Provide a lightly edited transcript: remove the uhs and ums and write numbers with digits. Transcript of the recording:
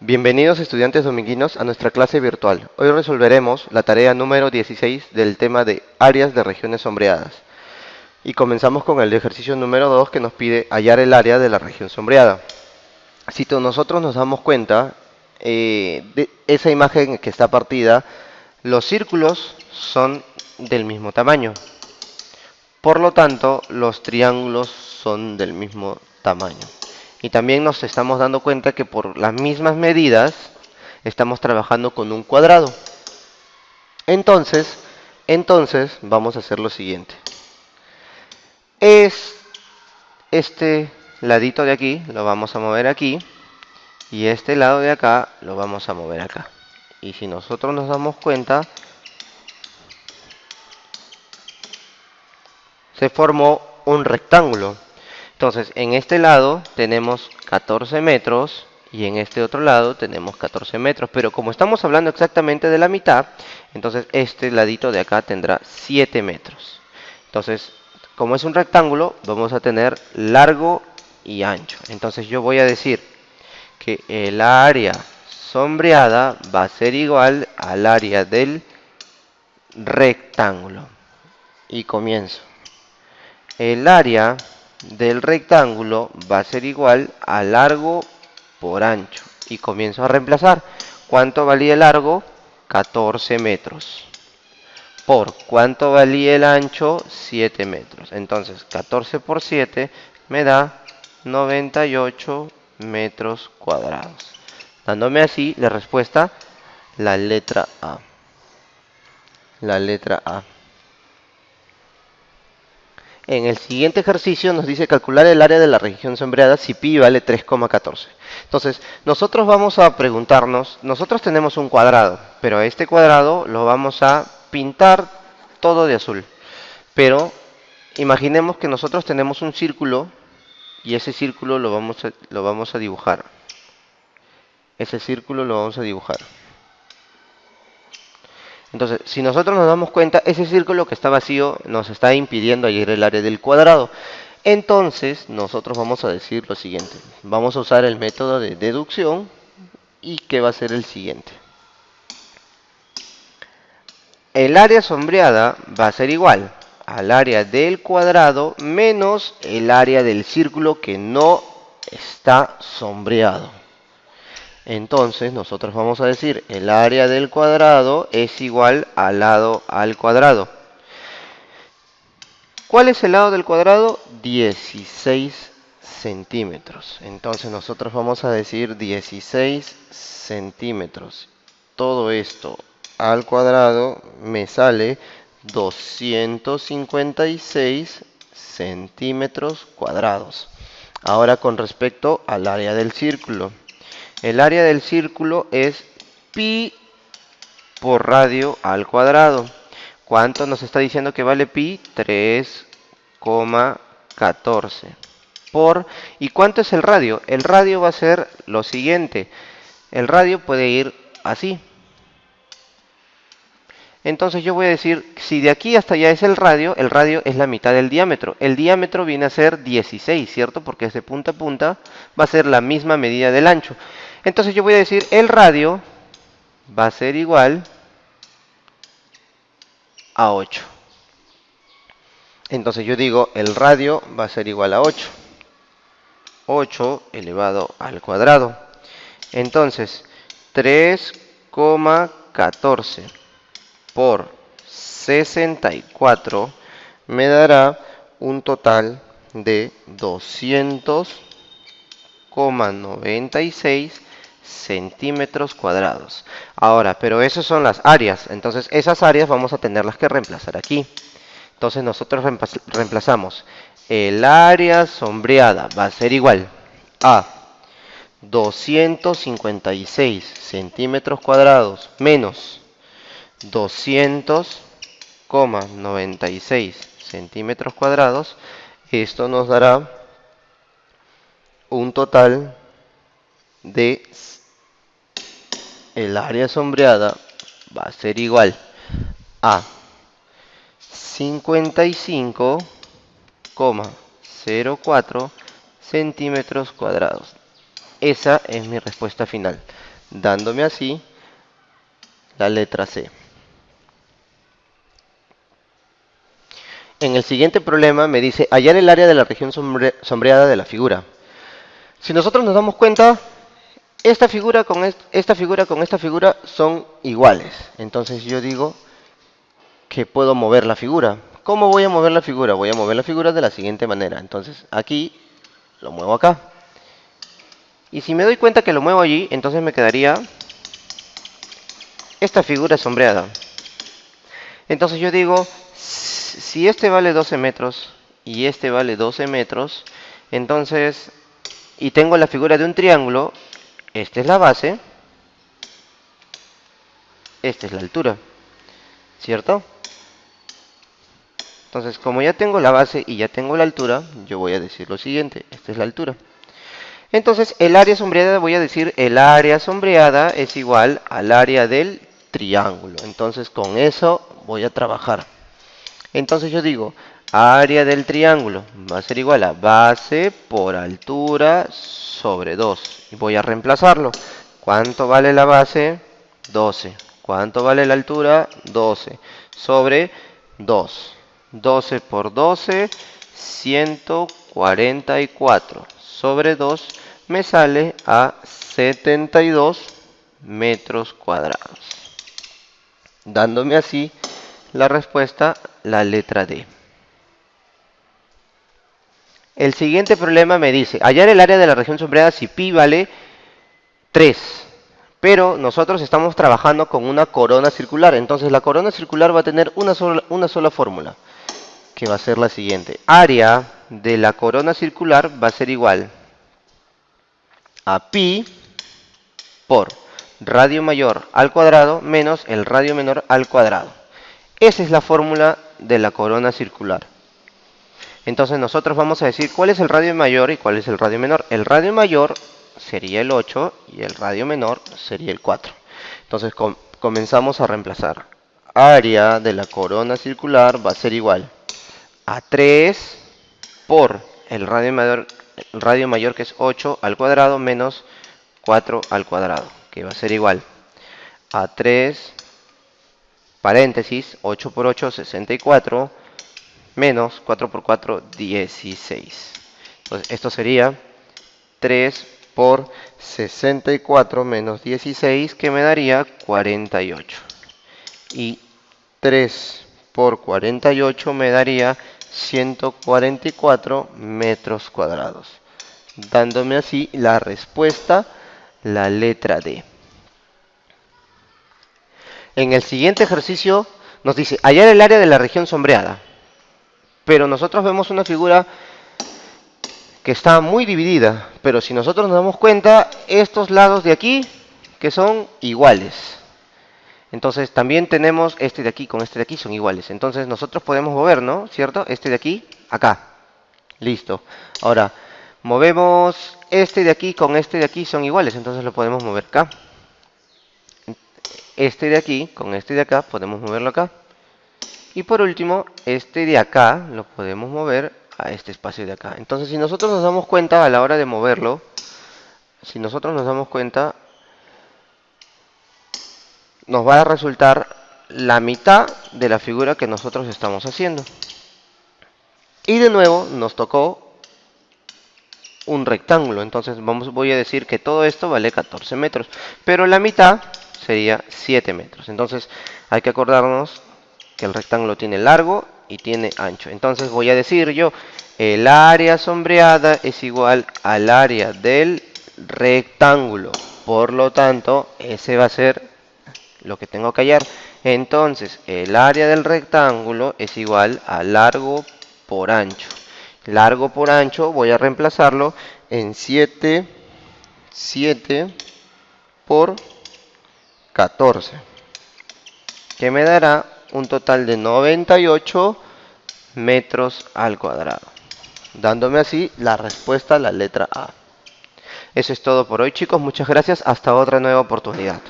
Bienvenidos estudiantes dominguinos a nuestra clase virtual. Hoy resolveremos la tarea número 16 del tema de áreas de regiones sombreadas. Y comenzamos con el ejercicio número 2 que nos pide hallar el área de la región sombreada. Si nosotros nos damos cuenta de esa imagen que está partida, los círculos son del mismo tamaño. Por lo tanto, los triángulos son del mismo tamaño. Y también nos estamos dando cuenta que por las mismas medidas estamos trabajando con un cuadrado. Entonces vamos a hacer lo siguiente. Este ladito de aquí lo vamos a mover aquí y este lado de acá lo vamos a mover acá. Y si nosotros nos damos cuenta, se formó un rectángulo. Entonces, en este lado tenemos 14 metros y en este otro lado tenemos 14 metros. Pero como estamos hablando exactamente de la mitad, entonces este ladito de acá tendrá 7 metros. Entonces, como es un rectángulo, vamos a tener largo y ancho. Entonces yo voy a decir que el área sombreada va a ser igual al área del rectángulo. Y comienzo. El área del rectángulo va a ser igual a largo por ancho. Y comienzo a reemplazar. ¿Cuánto valía el largo? 14 metros. Por ¿cuánto valía el ancho? 7 metros. Entonces 14 por 7 me da 98 metros cuadrados. Dándome así la respuesta, la letra A. La letra A. En el siguiente ejercicio nos dice calcular el área de la región sombreada si pi vale 3,14. Entonces, nosotros vamos a preguntarnos, nosotros tenemos un cuadrado, pero a este cuadrado lo vamos a pintar todo de azul. Pero imaginemos que nosotros tenemos un círculo y ese círculo lo vamos a dibujar. Ese círculo lo vamos a dibujar. Entonces, si nosotros nos damos cuenta, ese círculo que está vacío nos está impidiendo hallar el área del cuadrado. Entonces, nosotros vamos a decir lo siguiente. Vamos a usar el método de deducción y ¿qué va a ser el siguiente? El área sombreada va a ser igual al área del cuadrado menos el área del círculo que no está sombreado. Entonces nosotros vamos a decir el área del cuadrado es igual al lado al cuadrado. ¿Cuál es el lado del cuadrado? 16 centímetros. Entonces nosotros vamos a decir 16 centímetros. Todo esto al cuadrado me sale 256 centímetros cuadrados. Ahora con respecto al área del círculo. El área del círculo es pi por radio al cuadrado. ¿Cuánto nos está diciendo que vale pi? 3,14. ¿Y cuánto es el radio? El radio va a ser lo siguiente. El radio puede ir así. Entonces yo voy a decir, si de aquí hasta allá es el radio es la mitad del diámetro. El diámetro viene a ser 16, ¿cierto? Porque de punta a punta va a ser la misma medida del ancho. Entonces yo voy a decir, el radio va a ser igual a 8. Entonces yo digo, el radio va a ser igual a 8. 8 elevado al cuadrado. Entonces, 3,14 por 64 me dará un total de 200,96 centímetros cuadrados. Ahora, pero esas son las áreas. Entonces, esas áreas vamos a tenerlas que reemplazar aquí. Entonces, nosotros reemplazamos el área sombreada. Va a ser igual a 256 centímetros cuadrados menos 200,96 centímetros cuadrados. Esto nos dará un total de el área sombreada va a ser igual a 55,04 centímetros cuadrados. Esa es mi respuesta final. dándome así la letra C. En el siguiente problema me dice hallar el área de la región sombreada de la figura. Si nosotros nos damos cuenta, esta figura con esta figura son iguales. Entonces yo digo que puedo mover la figura. ¿Cómo voy a mover la figura? Voy a mover la figura de la siguiente manera. Entonces aquí lo muevo acá. Y si me doy cuenta que lo muevo allí, entonces me quedaría esta figura sombreada. Entonces yo digo, si este vale 12 metros y este vale 12 metros, entonces, y tengo la figura de un triángulo, esta es la base, esta es la altura, ¿cierto? Entonces, como ya tengo la base y ya tengo la altura, yo voy a decir lo siguiente, esta es la altura. Entonces, el área sombreada, voy a decir, el área sombreada es igual al área del triángulo. Entonces, con eso voy a trabajar. Entonces yo digo, área del triángulo va a ser igual a base por altura sobre 2. Y voy a reemplazarlo. ¿Cuánto vale la base? 12. ¿Cuánto vale la altura? 12. Sobre 2. 12 por 12, 144. Sobre 2 me sale a 72 metros cuadrados. Dándome así la respuesta, la letra D. El siguiente problema me dice, hallar el área de la región sombreada si pi vale 3. Pero nosotros estamos trabajando con una corona circular. Entonces la corona circular va a tener una sola fórmula, que va a ser la siguiente. Área de la corona circular va a ser igual a pi por radio mayor al cuadrado menos el radio menor al cuadrado. Esa es la fórmula de la corona circular. Entonces nosotros vamos a decir cuál es el radio mayor y cuál es el radio menor. El radio mayor sería el 8 y el radio menor sería el 4. Entonces comenzamos a reemplazar. Área de la corona circular va a ser igual a 3 por el radio mayor que es 8 al cuadrado menos 4 al cuadrado, que va a ser igual a 3 paréntesis, 8 por 8, 64, menos 4 por 4, 16. Entonces, esto sería 3 por 64 menos 16, que me daría 48. Y 3 por 48 me daría 144 metros cuadrados. Dándome así la respuesta, la letra D. En el siguiente ejercicio nos dice hallar el área de la región sombreada. Pero nosotros vemos una figura que está muy dividida. Pero si nosotros nos damos cuenta, estos lados de aquí que son iguales. Entonces también tenemos este de aquí con este de aquí son iguales. Entonces nosotros podemos mover, ¿no? ¿Cierto? Este de aquí, acá. Listo. Ahora, movemos este de aquí con este de aquí son iguales. Entonces lo podemos mover acá. Este de aquí con este de acá podemos moverlo acá. Y por último, este de acá lo podemos mover a este espacio de acá. Entonces, si nosotros nos damos cuenta a la hora de moverlo, si nosotros nos damos cuenta, nos va a resultar la mitad de la figura que nosotros estamos haciendo. Y de nuevo nos tocó un rectángulo. Entonces voy a decir que todo esto vale 14 metros. Pero la mitad sería 7 metros. Entonces hay que acordarnos que el rectángulo tiene largo y tiene ancho. Entonces voy a decir yo, el área sombreada es igual al área del rectángulo. Por lo tanto, ese va a ser lo que tengo que hallar. Entonces, el área del rectángulo es igual a largo por ancho. Largo por ancho voy a reemplazarlo en 7 por 14, que me dará un total de 98 metros al cuadrado, dándome así la respuesta a la letra A. Eso es todo por hoy, chicos. Muchas gracias. Hasta otra nueva oportunidad.